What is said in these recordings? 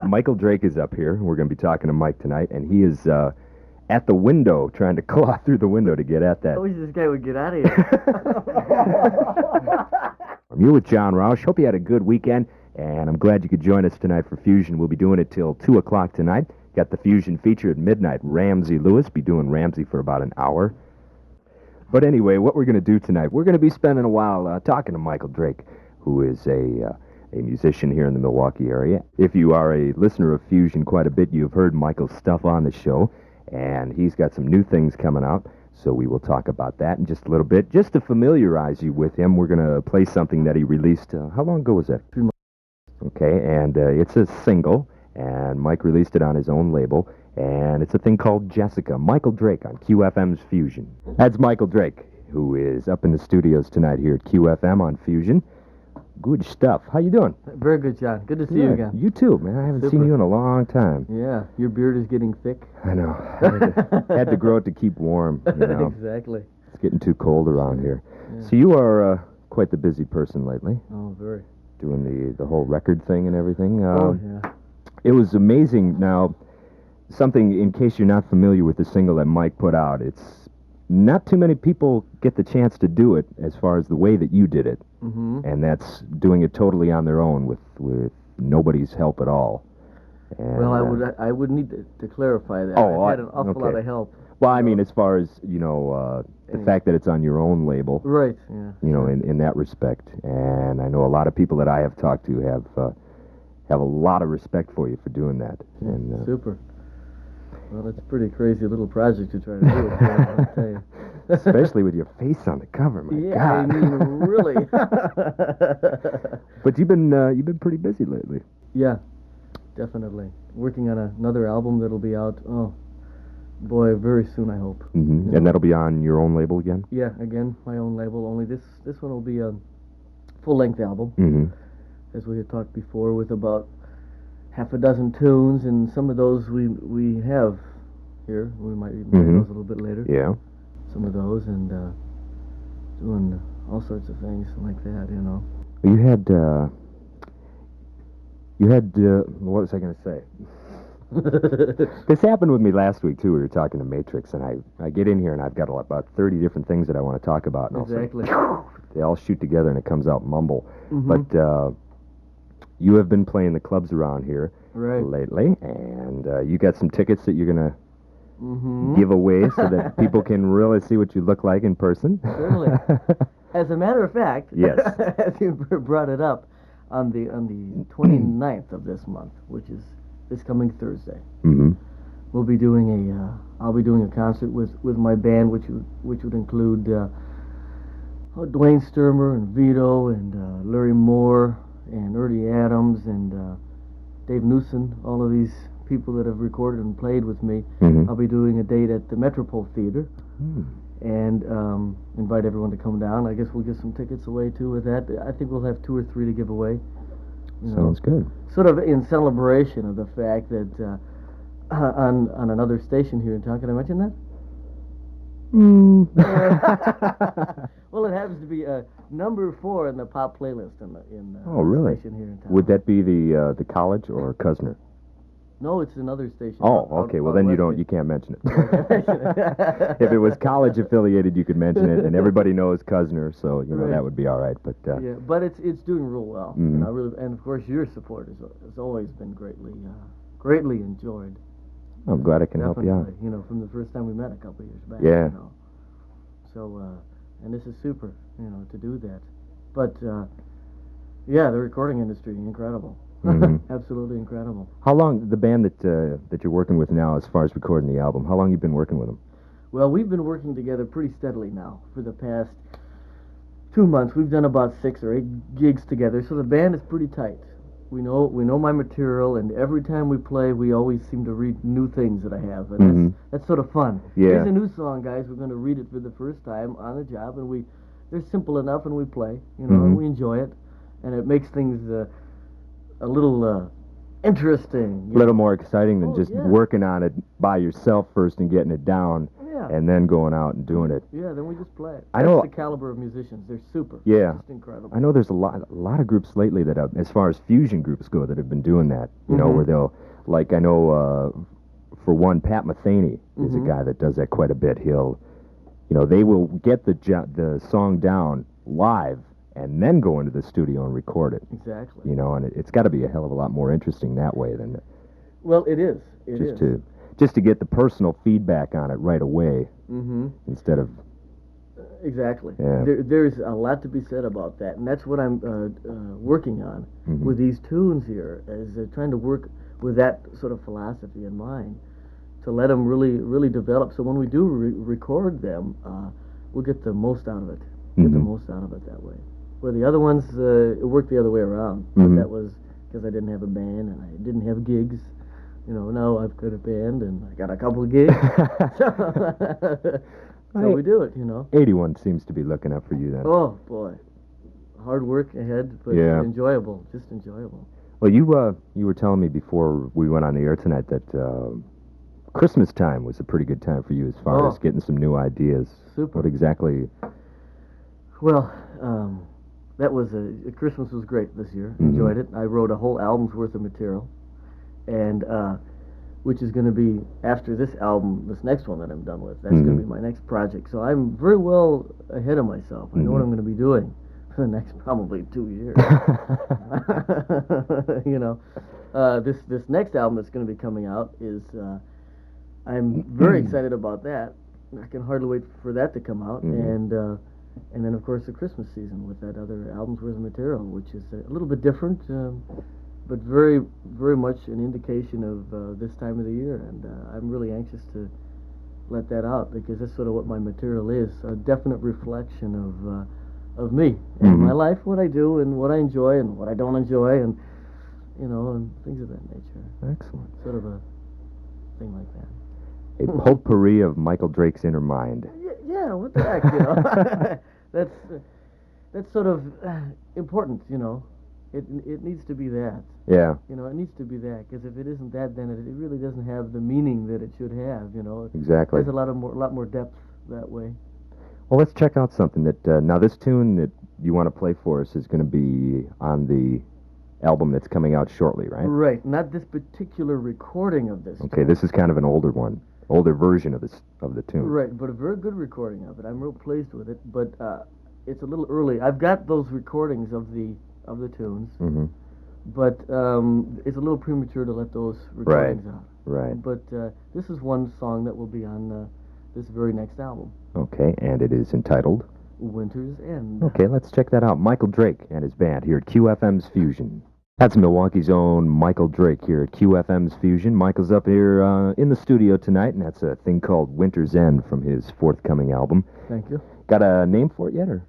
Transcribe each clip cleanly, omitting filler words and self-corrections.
Michael Drake is up here. We're going to be talking to Mike tonight, and he is at the window, trying to claw through the window to get at that. I wish this guy would get out of here. You're with John Rausch. Hope you had a good weekend, and I'm glad you could join us tonight for Fusion. We'll be doing it till 2 o'clock tonight. Got the Fusion feature at midnight. Ramsey Lewis, be doing Ramsey for about an hour. But anyway, what we're going to do tonight, we're going to be spending a while talking to Michael Drake, who is a musician here in the Milwaukee area. If you are a listener of Fusion quite a bit, you've heard Michael's stuff on the show, and he's got some new things coming out, so we will talk about that in just a little bit. Just to familiarize you with him, we're going to play something that he released, how long ago was that? 3 months. Okay, and it's a single, and Mike released it on his own label, and it's a thing called Jessica. Michael Drake on QFM's Fusion. That's Michael Drake, who is up in the studios tonight here at QFM on Fusion. Good stuff. How you doing? Very good, John. Good to see you again. You too, man. I haven't seen you in a long time. Yeah, your beard is getting thick. I know. Had to grow it to keep warm, you know. Exactly. It's getting too cold around here. Yeah. So you are quite the busy person lately. Oh, very. Doing the whole record thing and everything. Yeah. It was amazing. Now, something, in case you're not familiar with the single that Mike put out, it's not too many people get the chance to do it as far as the way that you did it. Mm-hmm. And that's doing it totally on their own with nobody's help at all. And, well, I would need to clarify that. Oh, I've had an awful lot of help. Well, I mean, as far as, the fact that it's on your own label. Right, yeah. In that respect. And I know a lot of people that I have talked to have a lot of respect for you for doing that. And super. Well, it's a pretty crazy little project to try to do, I'll tell you. Especially with your face on the cover, my God. I mean, really. But you've been pretty busy lately. Yeah, definitely. Working on another album that'll be out, oh, boy, very soon, I hope. Mm-hmm. And that'll be on your own label again? Yeah, again, my own label, only this one will be a full-length album, mm-hmm. as we had talked before, with about half a dozen tunes, and some of those we have here. We might even play those a little bit later. Yeah. Some of those, and doing all sorts of things like that, You had what was I going to say? This happened with me last week, too. We were talking to Matrix, and I get in here, and I've got about 30 different things that I want to talk about. And exactly. They all shoot together, and it comes out mumble. Mm-hmm. But you have been playing the clubs around here lately, and you got some tickets that you're going to give away so that people can really see what you look like in person. Certainly. As a matter of fact, yes. As you brought it up, on the 29th of this month, which is this coming Thursday, I'll be doing a concert with my band, which would include Dwayne Sturmer and Vito and Larry Moore and Ernie Adams and Dave Newson, all of these people that have recorded and played with me. I'll be doing a date at the Metropole Theater and invite everyone to come down. I guess we'll give some tickets away too with that. I think we'll have 2 or 3 to give away. Sounds good. Sort of in celebration of the fact that on another station here in town, can I mention that? Well, it happens to be number 4 in the pop playlist in really? station here in town. Would that be the college or Kuzner? No, it's another station. Oh, okay. Well, then you can't mention it. If it was college affiliated, you could mention it, and everybody knows Kuzner, so that would be all right. But yeah, but it's doing real well, and of course your support has always been greatly enjoyed. I'm glad I can help you out. From the first time we met a couple of years back. Yeah. So, and this is super, to do that. But yeah, the recording industry, incredible. Absolutely incredible. How long, the band that you're working with now, as far as recording the album, how long you been working with them? Well, we've been working together pretty steadily now for the past 2 months. We've done about 6 or 8 gigs together, so the band is pretty tight. We know my material, and every time we play, we always seem to read new things that I have, and that's sort of fun. Yeah. Here's a new song, guys. We're going to read it for the first time on the job, and they're simple enough, and we play, and we enjoy it, and it makes things a little interesting. A little more exciting than just working on it by yourself first and getting it down. Yeah. and then going out and doing it. Yeah, then we just play it. I know That's the caliber of musicians. They're super. Yeah. Just incredible. I know there's a lot of groups lately that, as far as fusion groups go, that have been doing that. You know, where they'll, like, I know, for one, Pat Metheny is a guy that does that quite a bit. He'll, you know, they will get the song down live and then go into the studio and record it. Exactly. You know, and it's got to be a hell of a lot more interesting that way than Well, it is. It is. Just to get the personal feedback on it right away instead of... Exactly. Yeah. There's a lot to be said about that, and that's what I'm working on with these tunes here, is trying to work with that sort of philosophy in mind, to let them really develop. So when we do record them, we'll get the most out of it. Get the most out of it that way. Where the other ones, it worked the other way around. But that was because I didn't have a band and I didn't have gigs. You know, now I've got a band and I got a couple of gigs. So we do it, you know. 81 seems to be looking up for you then. Oh, boy. Hard work ahead, but enjoyable. Just enjoyable. Well, you were telling me before we went on the air tonight that Christmas time was a pretty good time for you as far as getting some new ideas. Super. What exactly? Well, that was Christmas was great this year. Enjoyed it. I wrote a whole album's worth of material, and which is going to be after this album, this next one that I'm done with. That's going to be my next project. So I'm very well ahead of myself. I know what I'm going to be doing for the next probably 2 years. You know, this next album that's going to be coming out is I'm very excited about that. I can hardly wait for that to come out, and then of course the Christmas season with that other album's worth of material, which is a little bit different, but very much an indication of this time of the year, and I'm really anxious to let that out because that's sort of what my material is, a definite reflection of me and my life, what I do and what I enjoy and what I don't enjoy, and you know, and things of that nature. Excellent. Sort of a thing like that. A potpourri of Michael Drake's inner mind. Yeah, what the heck, you know? That's sort of important, you know. It needs to be that. Yeah. You know, it needs to be that, because if it isn't that, then it really doesn't have the meaning that it should have, you know. Exactly. There's a lot more depth that way. Well, let's check out something that, now this tune that you want to play for us is going to be on the album that's coming out shortly, right? Right, not this particular recording of this. Okay, this is kind of an older version of the tune. Right, but a very good recording of it. I'm real pleased with it, but it's a little early. I've got those recordings of the tunes, but it's a little premature to let those recordings out. Right. But this is one song that will be on this very next album. Okay, and it is entitled Winter's End. Okay, let's check that out. Michael Drake and his band here at QFM's Fusion. That's Milwaukee's own Michael Drake here at QFM's Fusion. Michael's up here in the studio tonight, and that's a thing called Winter's End from his forthcoming album. Thank you. Got a name for it yet, or?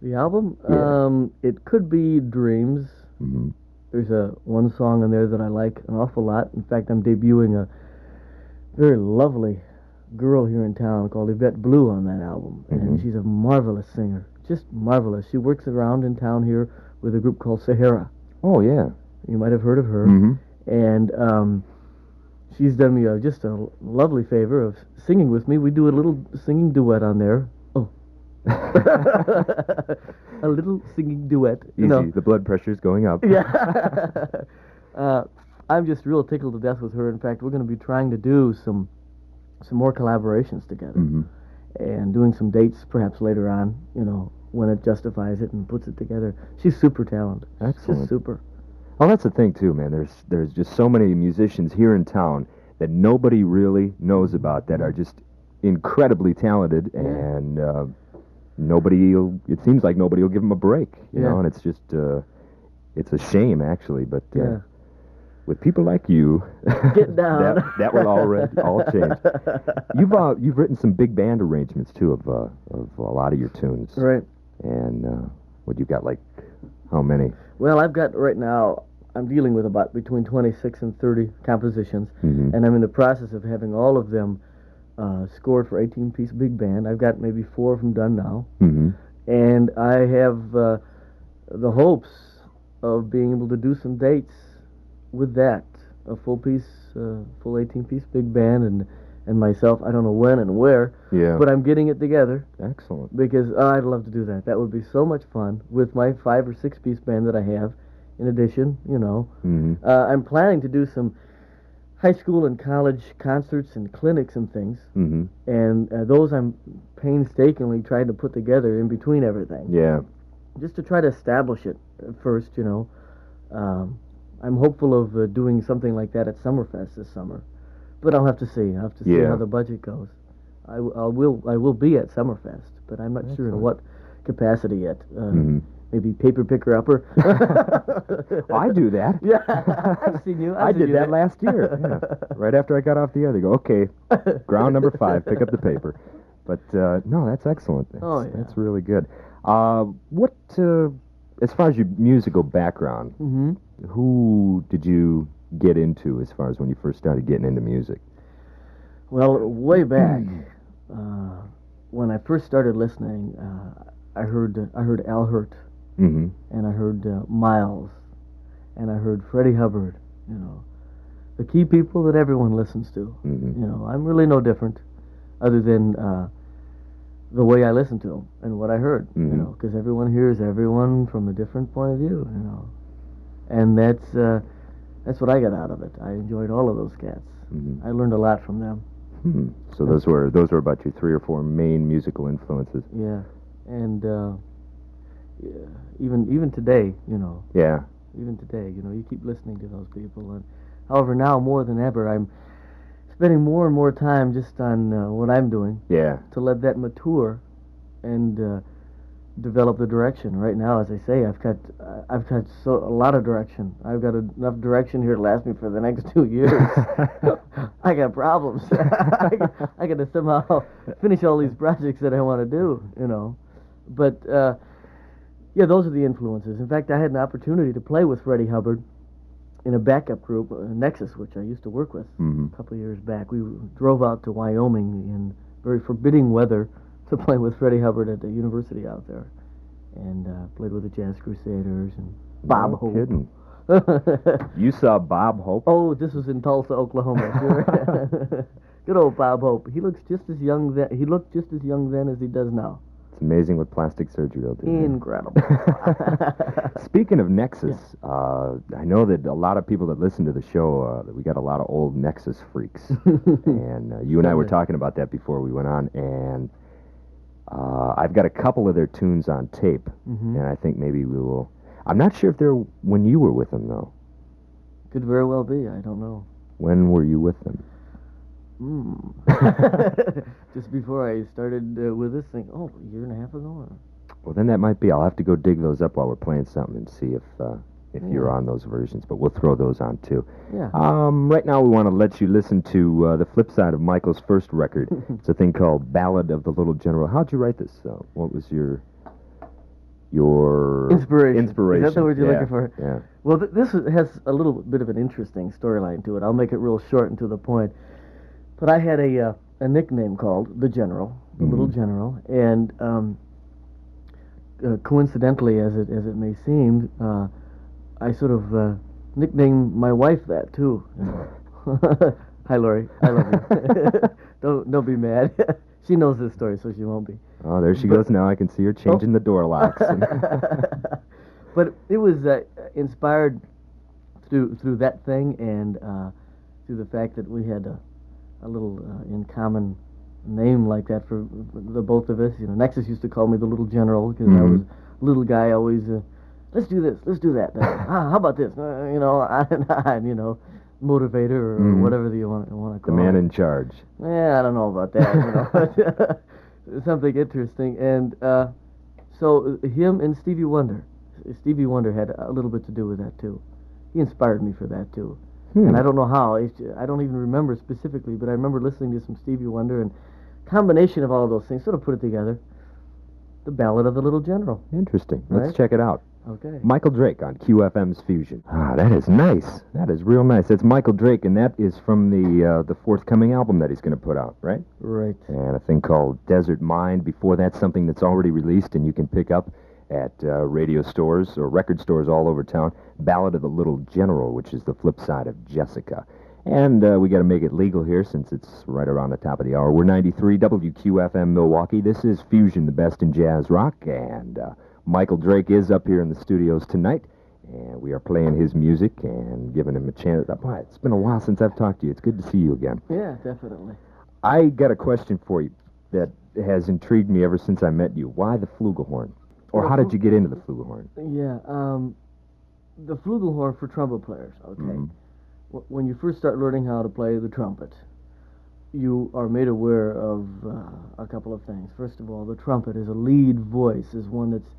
The album? Yeah. It could be Dreams. There's one song on there that I like an awful lot. In fact, I'm debuting a very lovely girl here in town called Yvette Blue on that album, and she's a marvelous singer, just marvelous. She works around in town here with a group called Sahara. Oh, yeah. You might have heard of her. And she's done me just a lovely favor of singing with me. We do a little singing duet on there. Oh. A little singing duet. Easy. You know. The blood pressure's going up. Yeah. I'm just real tickled to death with her. In fact, we're going to be trying to do some more collaborations together. And doing some dates perhaps later on, you know, when it justifies it and puts it together. She's super talented. Excellent. Just super. Well, that's the thing, too, man. There's just so many musicians here in town that nobody really knows about that are just incredibly talented, and it seems like nobody will give them a break, you know, and it's just, it's a shame, actually, but with people like you, get down. that will all change. You've written some big band arrangements, too, of a lot of your tunes. Right. And what you got, like, how many? Well, I've got right now, I'm dealing with about between 26 and 30 compositions, and I'm in the process of having all of them scored for 18-piece big band. I've got maybe 4 of them done now, and I have the hopes of being able to do some dates with that, a full 18-piece big band, and myself. I don't know when and where, but I'm getting it together. Excellent. Because I'd love to do that. That would be so much fun with my 5 or 6 piece band that I have. In addition, I'm planning to do some high school and college concerts and clinics and things, and those I'm painstakingly trying to put together in between everything. Yeah. Just to try to establish it first, I'm hopeful of doing something like that at Summerfest this summer, but I'll have to see. I'll have to see how the budget goes. I will be at Summerfest, but I'm not sure in what capacity yet. Maybe paper picker upper. I do that. Yeah, I've seen you. I did that last year. Yeah. Right after I got off the air, they go, okay, ground number 5, pick up the paper. But no, that's excellent. That's really good. What, as far as your musical background, who did you get into as far as when you first started getting into music? Well, way back, when I first started listening, I heard Al Hurt, and I heard Miles, and I heard Freddie Hubbard. The key people that everyone listens to. I'm really no different, other than the way I listen to them and what I heard. Because everyone hears everyone from a different point of view. And that's what I got out of it. I enjoyed all of those cats. I learned a lot from them. So those were about your 3 or 4 main musical influences. Yeah, and even today, Yeah. Even today, you keep listening to those people. And however, now more than ever, I'm spending more and more time just on what I'm doing. Yeah. To let that mature and develop the direction. Right now, as I say, I've got a lot of direction. I've got enough direction here to last me for the next 2 years. I got problems. I got to somehow finish all these projects that I want to do, But yeah, those are the influences. In fact, I had an opportunity to play with Freddie Hubbard in a backup group, Nexus, which I used to work with a couple of years back. We drove out to Wyoming in very forbidding weather to play with Freddie Hubbard at the university out there, and played with the Jazz Crusaders and Bob Hope. Kidding. You saw Bob Hope? Oh, this was in Tulsa, Oklahoma. Sure. Good old Bob Hope. He looked just as young then as he does now. It's amazing what plastic surgery will do. Incredible. Speaking of Nexus, I know that a lot of people that listen to the show, that we got a lot of old Nexus freaks. And you and I were talking about that before we went on, and I've got a couple of their tunes on tape, and I think maybe we will... I'm not sure if they're when you were with them, though. Could very well be. I don't know. When were you with them? Just before I started with this thing. Oh, a year and a half ago? Well, then that might be. I'll have to go dig those up while we're playing something and see if you're on those versions, but we'll throw those on, too. Yeah. Right now we want to let you listen to the flip side of Michael's first record. It's a thing called Ballad of the Little General. How'd you write this? What was your inspiration? Inspiration. Is that the word you're looking for? Yeah. Well, this has a little bit of an interesting storyline to it. I'll make it real short and to the point. But I had a nickname called the General, the Little General, and coincidentally, as it may seem, I sort of nicknamed my wife that too. Hi, Lori. I love you. Don't be mad. She knows this story, so she won't be. Oh, there she goes now. I can see her changing the door locks. But it was inspired through that thing and through the fact that we had a little in common name like that for the both of us. Nexus used to call me the Little General because I was a little guy always. Let's do this. Let's do that. How about this? Motivator or whatever you want to call it. The man in charge. Yeah, I don't know about that. Something interesting. And so him and Stevie Wonder. Stevie Wonder had a little bit to do with that too. He inspired me for that too. And I don't know how. I don't even remember specifically, but I remember listening to some Stevie Wonder, and combination of all of those things sort of put it together. The Ballad of the Little General. Interesting. Right? Let's check it out. Okay. Michael Drake on QFM's Fusion. Ah, that is nice. That is real nice. That's Michael Drake, and that is from the forthcoming album that he's going to put out, right? Right. And a thing called Desert Mind. Before that, something that's already released and you can pick up at radio stores or record stores all over town. Ballad of the Little General, which is the flip side of Jessica. And we got to make it legal here since it's right around the top of the hour. We're 93 WQFM Milwaukee. This is Fusion, the best in jazz rock. And Michael Drake is up here in the studios tonight. And we are playing his music and giving him a chance. Boy, it's been a while since I've talked to you. It's good to see you again. Yeah, definitely. I got a question for you that has intrigued me ever since I met you. Why the flugelhorn? Or how did you get into the flugelhorn? Yeah, the flugelhorn for trumpet players, okay? Mm-hmm. When you first start learning how to play the trumpet, you are made aware of a couple of things. First of all, the trumpet is a lead voice, is one that's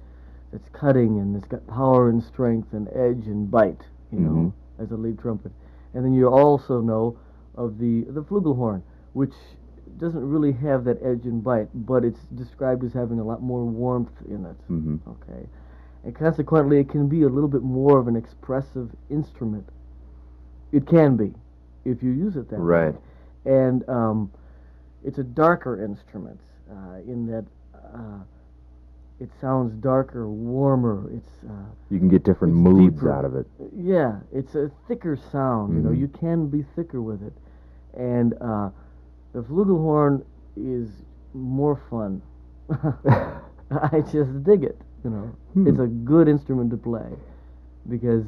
cutting and it's got power and strength and edge and bite, you know, as a lead trumpet. And then you also know of the flugelhorn, which doesn't really have that edge and bite, but it's described as having a lot more warmth in it, okay? And consequently, it can be a little bit more of an expressive instrument. It can be, if you use it that way. And it's a darker instrument in that it sounds darker, warmer. You can get different moods deeper. out of it. Yeah, it's a thicker sound. You know, you can be thicker with it. And the flugelhorn is more fun. I just dig it. You know, it's a good instrument to play because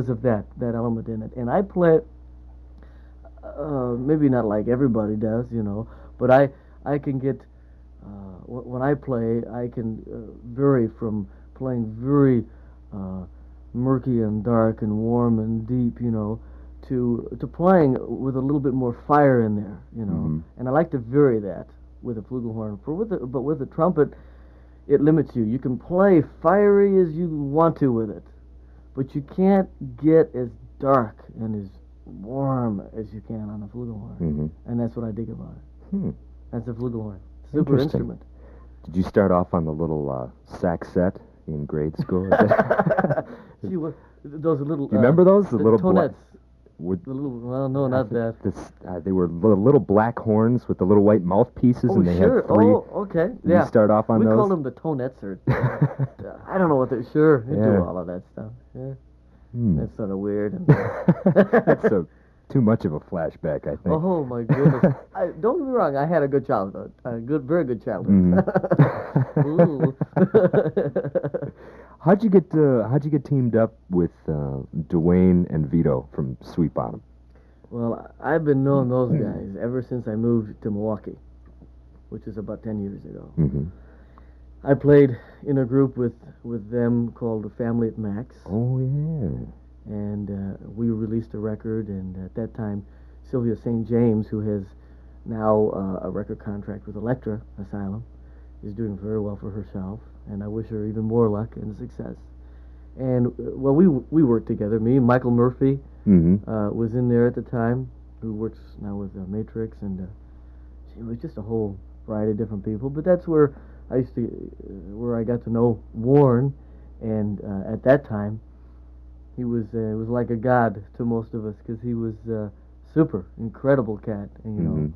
of that element in it. And I play it, maybe not like everybody does, you know, but I can get when I play, I can vary from playing very murky and dark and warm and deep, you know, to playing with a little bit more fire in there, you know. And I like to vary that with a flugelhorn. But with a trumpet, it limits you. You can play fiery as you want to with it, but you can't get as dark and as warm as you can on a flugelhorn. And that's what I dig about it. That's a flugelhorn. Super instrument. Did you start off on the little sax set in grade school? See, those little... Do you remember those? The little tonettes. The little, well, no, not that. They were little black horns with the little white mouthpieces, and they had three. Oh, okay. Yeah. You start off on those? We call them the tonettes, or I don't know what they're. Sure, they do all of that stuff. Yeah. That's sort of weird. That's too much of a flashback, I think. Oh my goodness! Don't get me wrong. I had a good childhood. Very good childhood. How'd you get teamed up with Dwayne and Vito from Sweet Bottom? Well, I've been knowing those guys ever since I moved to Milwaukee, which is about 10 years ago. I played in a group with them called the Family at Max. Oh yeah. And we released a record, and at that time, Sylvia St. James, who has now a record contract with Elektra Asylum, is doing very well for herself, and I wish her even more luck and success. And well, we worked together. Me, Michael Murphy was in there at the time, who works now with Matrix, and it was just a whole variety of different people. But that's where I got to know Warren, and at that time, he was like a god to most of us, because he was super incredible cat, and you know,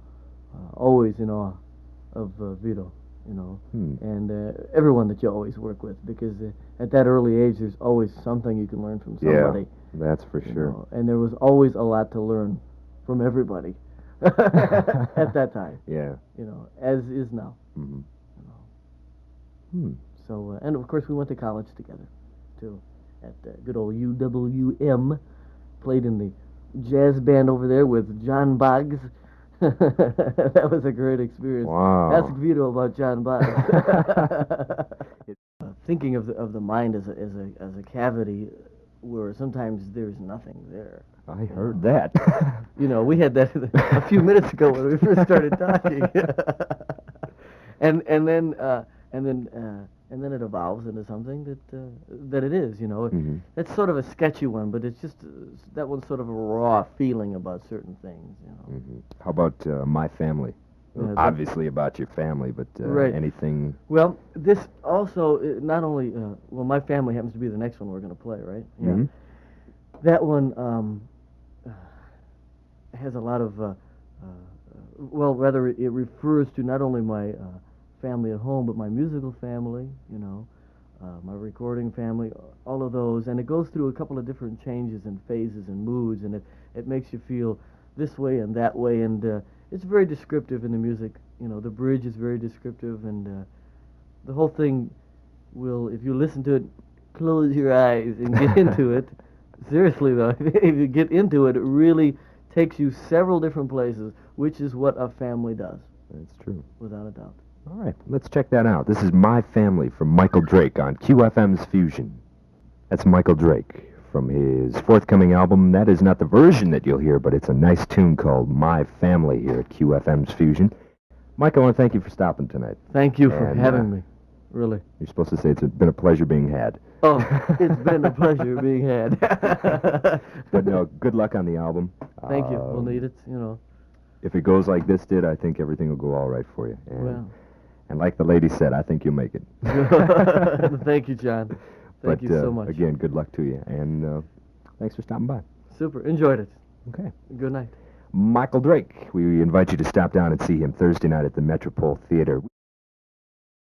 always in awe of Vito. You know, and everyone that you always work with, because at that early age, there's always something you can learn from somebody. Yeah, that's for sure. Know? And there was always a lot to learn from everybody at that time. Yeah. You know, as is now. You know. So, and of course, we went to college together, too, at good old UWM. Played in the jazz band over there with John Boggs. That was a great experience. Wow. Ask Vito about John Boggs. Thinking of the mind as a cavity where sometimes there's nothing there. I heard that. You know, we had that a few minutes ago when we first started talking. and then it evolves into something that it is. You know, it's sort of a sketchy one, but it's just that one's sort of a raw feeling about certain things. You know. How about My Family? Obviously about your family, but anything. Well, this also not only well, My Family happens to be the next one we're going to play, right? Yeah. That one has a lot of well, rather it refers to not only my family at home, but my musical family, you know, my recording family, all of those, and it goes through a couple of different changes and phases and moods, and it makes you feel this way and that way, and it's very descriptive in the music. You know, the bridge is very descriptive, and the whole thing will, if you listen to it, close your eyes and get into it. Seriously though, if you get into it, it really takes you several different places, which is what a family does. That's true. Without a doubt. All right, let's check that out. This is My Family from Michael Drake on QFM's Fusion. That's Michael Drake from his forthcoming album. That is not the version that you'll hear, but it's a nice tune called My Family here at QFM's Fusion. Mike, I want to thank you for stopping tonight. Thank you for having me. Really. You're supposed to say it's been a pleasure being had. Oh, it's been a pleasure being had. But no, good luck on the album. Thank you. We'll need it, you know. If it goes like this did, I think everything will go all right for you. And like the lady said, I think you'll make it. Thank you, John. Thank you so much. Again, good luck to you. And thanks for stopping by. Super. Enjoyed it. Okay. Good night. Michael Drake. We invite you to stop down and see him Thursday night at the Metropole Theater.